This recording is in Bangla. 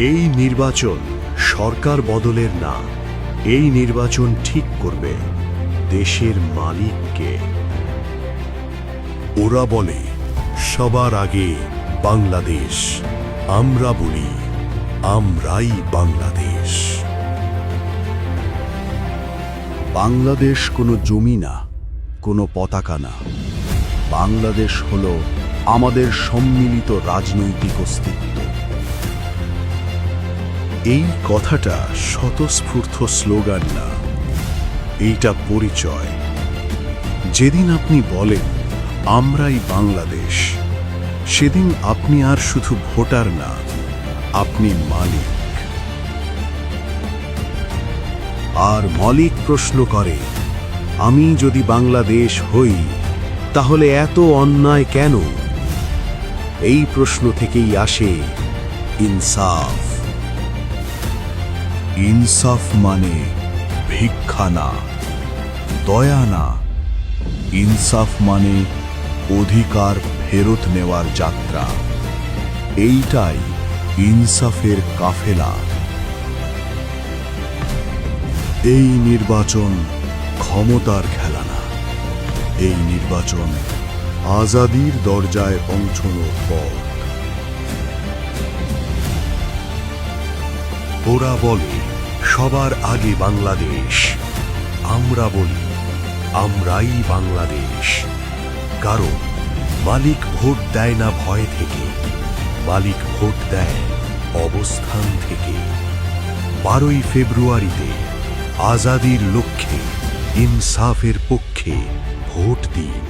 এই নির্বাচন সরকার বদলের না, এই নির্বাচন ঠিক করবে দেশের মালিককে। ওরা বলে সবার আগে বাংলাদেশ, আমরা বলি আমরাই বাংলাদেশ। বাংলাদেশ কোনো জমি না, কোনো পতাকা না। বাংলাদেশ হলো আমাদের সম্মিলিত রাজনৈতিক অস্তিত্ব। এই কথাটা স্বতঃস্ফূর্ত স্লোগান না, এইটা পরিচয়। যেদিন আপনি বলেন আমরাই বাংলাদেশ, সেদিন আপনি আর শুধু ভোটার না, আপনি মালিক। আর মালিক প্রশ্ন করে, আমি যদি বাংলাদেশ হই তাহলে এত অন্যায় কেন? এই প্রশ্ন থেকেই আসে ইনসাফ। ইনসাফ মানে ভিক্ষা না, দয়া না। ইনসাফ মানে অধিকার ফেরত নেওয়ার যাত্রা। এইটাই ইনসাফের কাফেলা। এই নির্বাচন ক্ষমতার খেলা না, এই নির্বাচন আজাদির দরজায় পৌঁছানোর পথ। ওরা বলে সবার আগে বাংলাদেশ, আমরা বলি আমরাই বাংলাদেশ। কারণ মালিক ভোট দেয় না ভয় থেকে, মালিক ভোট দেয় অবস্থান থেকে। 12ই ফেব্রুয়ারিতে আজাদির লক্ষ্যে ইনসাফের পক্ষে ভোট দিন।